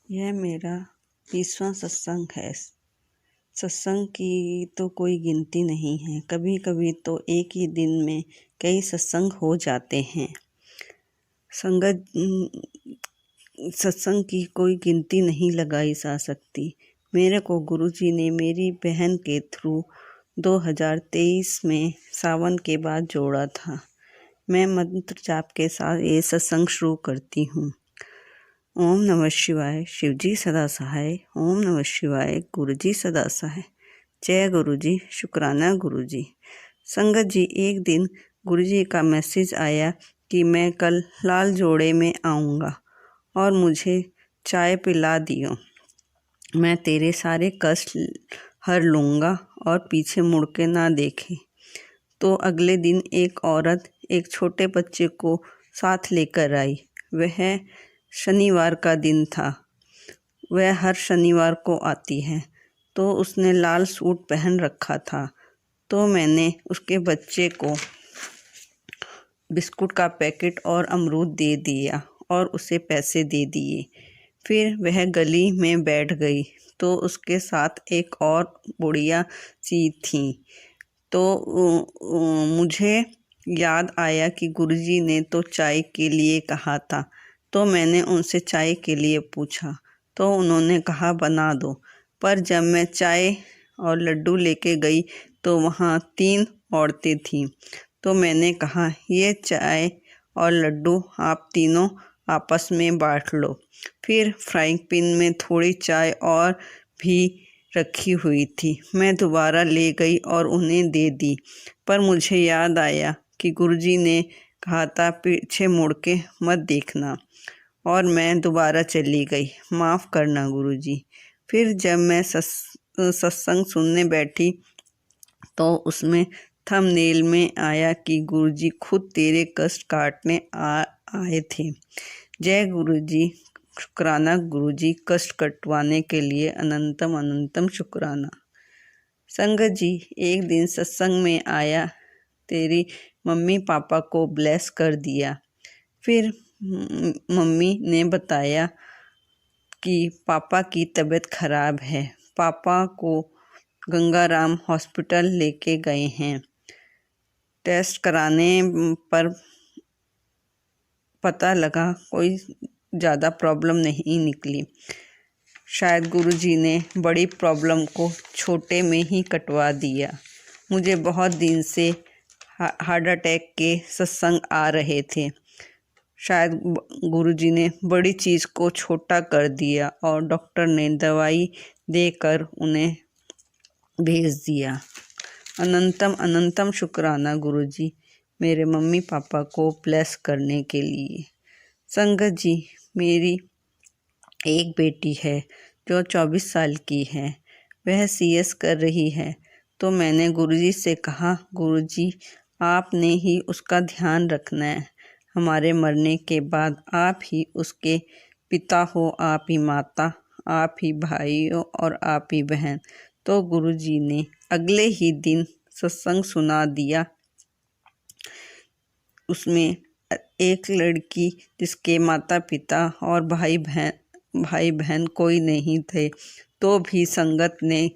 यह मेरा 20वां सत्संग है। सत्संग की तो कोई गिनती नहीं है। कभी कभी तो एक ही दिन में कई सत्संग हो जाते हैं। सत्संग की कोई गिनती नहीं लगाई जा सकती। मेरे को गुरुजी ने मेरी बहन के थ्रू 2023 में सावन के बाद जोड़ा था। मैं मंत्र जाप के साथ ये सत्संग शुरू करती हूँ। ओम नमः शिवाय, शिवजी सदा सहाय। ओम नमः शिवाय, गुरुजी सदा सहाय। जय गुरुजी, शुक्राना गुरुजी। संगत जी, एक दिन गुरुजी का मैसेज आया कि मैं कल लाल जोड़े में आऊँगा और मुझे चाय पिला दियो। मैं तेरे सारे कष्ट हर लूँगा और पीछे मुड़ के ना देखे। तो अगले दिन एक औरत एक छोटे बच्चे को साथ लेकर आई। वह शनिवार का दिन था। वह हर शनिवार को आती है। तो उसने लाल सूट पहन रखा था। तो मैंने उसके बच्चे को बिस्कुट का पैकेट और अमरूद दे दिया और उसे पैसे दे दिए। फिर वह गली में बैठ गई। तो उसके साथ एक और बुढ़िया सी थी। तो मुझे याद आया कि गुरुजी ने तो चाय के लिए कहा था। तो मैंने उनसे चाय के लिए पूछा तो उन्होंने कहा बना दो। पर जब मैं चाय और लड्डू लेके गई तो वहाँ 3 औरतें थीं। तो मैंने कहा ये चाय और लड्डू आप तीनों आपस में बांट लो। फिर फ्राइंग पैन में थोड़ी चाय और भी रखी हुई थी। मैं दोबारा ले गई और उन्हें दे दी। पर मुझे याद आया कि गुरुजी ने कहा था पीछे मुड़ के मत देखना, और मैं दोबारा चली गई। माफ़ करना गुरुजी। फिर जब मैं सत्संग सुनने बैठी तो उसमें थंबनेल में आया कि गुरुजी खुद तेरे कष्ट काटने आए थे। जय गुरुजी, शुक्राना गुरुजी, कष्ट कटवाने के लिए अनंतम अनंतम शुक्राना। संगत जी, एक दिन सत्संग में आया, तेरी मम्मी पापा को ब्लेस कर दिया। फिर मम्मी ने बताया कि पापा की तबीयत खराब है। पापा को गंगाराम हॉस्पिटल लेके गए हैं। टेस्ट कराने पर पता लगा कोई ज़्यादा प्रॉब्लम नहीं निकली। शायद गुरुजी ने बड़ी प्रॉब्लम को छोटे में ही कटवा दिया। मुझे बहुत दिन से हार्ट अटैक के सत्संग आ रहे थे। शायद गुरुजी ने बड़ी चीज़ को छोटा कर दिया और डॉक्टर ने दवाई देकर उन्हें भेज दिया। अनंतम अनंतम शुक्राना गुरुजी, मेरे मम्मी पापा को ब्लेस करने के लिए। संगत जी, मेरी एक बेटी है जो 24 साल की है। वह CS कर रही है। तो मैंने गुरुजी से कहा, गुरुजी आपने ही उसका ध्यान रखना है। हमारे मरने के बाद आप ही उसके पिता हो, आप ही माता, आप ही भाई हो और आप ही बहन। तो गुरुजी ने अगले ही दिन सत्संग सुना दिया। उसमें एक लड़की जिसके माता पिता और भाई बहन कोई नहीं थे, तो भी संगत ने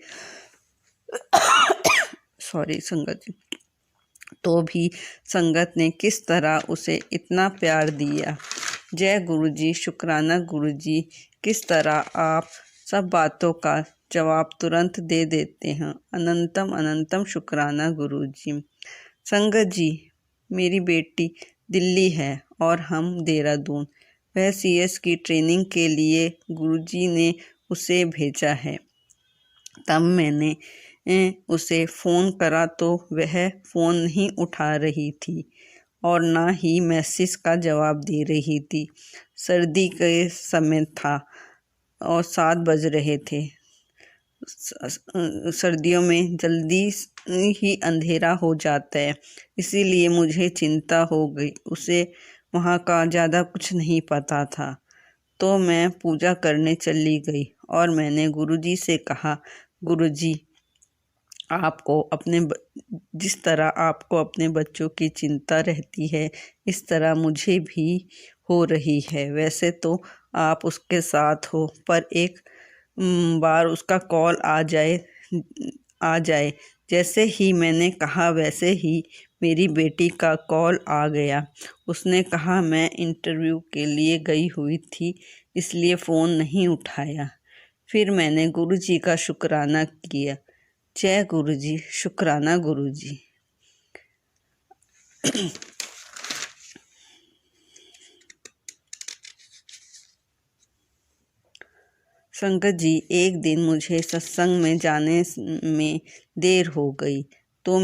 संगत ने किस तरह उसे इतना प्यार दिया। जय गुरुजी, शुक्राना गुरुजी, किस तरह आप सब बातों का जवाब तुरंत दे देते हैं। अनंतम अनंतम शुक्राना गुरुजी। संगत जी, मेरी बेटी दिल्ली है और हम देहरादून। वह CS की ट्रेनिंग के लिए गुरुजी ने उसे भेजा है। तब मैंने उसे फ़ोन करा तो वह फ़ोन नहीं उठा रही थी और ना ही मैसेज का जवाब दे रही थी। सर्दी के समय था और 7 बज रहे थे। सर्दियों में जल्दी ही अंधेरा हो जाता है, इसीलिए मुझे चिंता हो गई। उसे वहाँ का ज़्यादा कुछ नहीं पता था। तो मैं पूजा करने चली गई और मैंने गुरुजी से कहा, गुरुजी जिस तरह आपको अपने बच्चों की चिंता रहती है, इस तरह मुझे भी हो रही है। वैसे तो आप उसके साथ हो, पर एक बार उसका कॉल आ जाए। जैसे ही मैंने कहा वैसे ही मेरी बेटी का कॉल आ गया। उसने कहा मैं इंटरव्यू के लिए गई हुई थी, इसलिए फ़ोन नहीं उठाया। फिर मैंने गुरुजी का शुक्राना किया। जय गुरुजी, शुक्राना गुरुजी। संगत जी, एक दिन मुझे सत्संग में जाने में देर हो गई, तो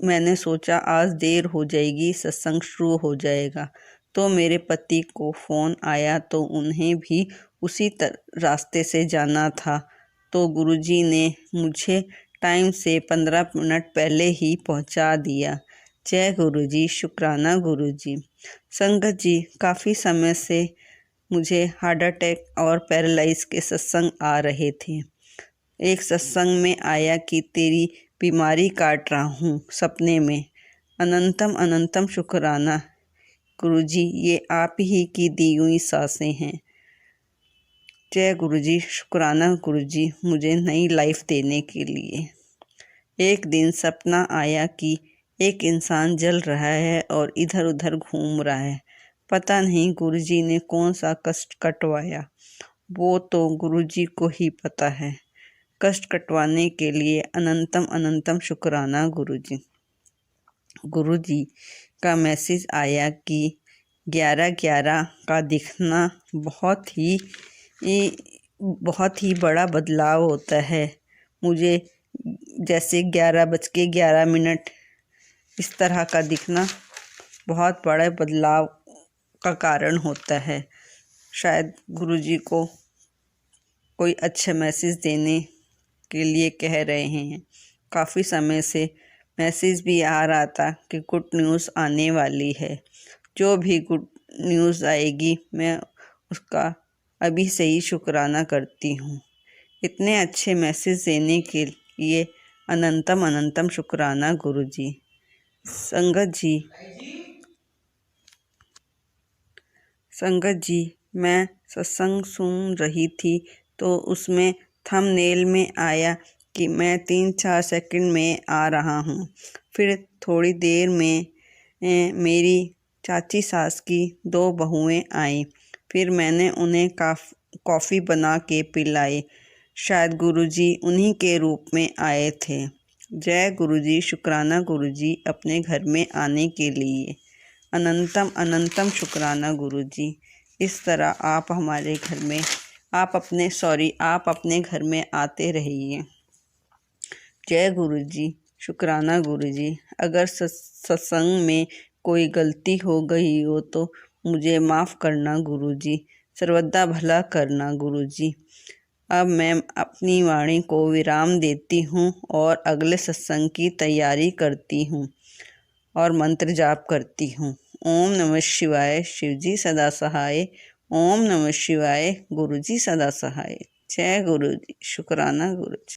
मैंने सोचा आज देर हो जाएगी, सत्संग शुरू हो जाएगा। तो मेरे पति को फ़ोन आया, तो उन्हें भी उसी रास्ते से जाना था। तो गुरुजी ने मुझे टाइम से 15 मिनट पहले ही पहुंचा दिया। जय गुरुजी, शुक्राना गुरुजी। संगत जी, काफ़ी समय से मुझे हार्ट अटैक और पैरालाइज के सत्संग आ रहे थे। एक सत्संग में आया कि तेरी बीमारी काट रहा हूँ सपने में। अनंतम अनंतम शुक्राना गुरुजी, ये आप ही की दी हुई सांसें हैं। जय गुरुजी, शुक्राना गुरुजी, मुझे नई लाइफ देने के लिए। एक दिन सपना आया कि एक इंसान जल रहा है और इधर उधर घूम रहा है। पता नहीं गुरुजी ने कौन सा कष्ट कटवाया, वो तो गुरुजी को ही पता है। कष्ट कटवाने के लिए अनंतम अनंतम शुक्राना गुरुजी। गुरुजी का मैसेज आया कि 11/11 का दिखना बहुत ही बड़ा बदलाव होता है। मुझे जैसे 11:11 इस तरह का दिखना बहुत बड़े बदलाव का कारण होता है। शायद गुरुजी को कोई अच्छे मैसेज देने के लिए कह रहे हैं। काफ़ी समय से मैसेज भी आ रहा था कि गुड न्यूज़ आने वाली है। जो भी गुड न्यूज़ आएगी मैं उसका अभी से ही शुक्राना करती हूँ। इतने अच्छे मैसेज देने के लिए अनंतम अनंतम शुक्राना गुरुजी। संगत जी, मैं सत्संग सुन रही थी, तो उसमें थंबनेल में आया कि मैं 3-4 सेकंड में आ रहा हूँ। फिर थोड़ी देर में मेरी चाची सास की 2 बहुएं आईं। फिर मैंने उन्हें कॉफ़ी बना के पिलाई। शायद गुरुजी उन्हीं के रूप में आए थे। जय गुरुजी, शुक्राना गुरुजी अपने घर में आने के लिए। अनंतम अनंतम शुक्राना गुरुजी। इस तरह आप हमारे घर में आप अपने घर में आते रहिए। जय गुरुजी, शुक्राना गुरुजी। अगर सत्संग में कोई गलती हो गई हो तो मुझे माफ़ करना गुरुजी। सर्वदा भला करना गुरुजी। अब मैं अपनी वाणी को विराम देती हूँ और अगले सत्संग की तैयारी करती हूँ और मंत्र जाप करती हूँ। ओम नमः शिवाय, शिवजी सदा सहाय। ओम नमः शिवाय, गुरुजी सदा सहाय। जय गुरुजी, शुक्राना गुरुजी।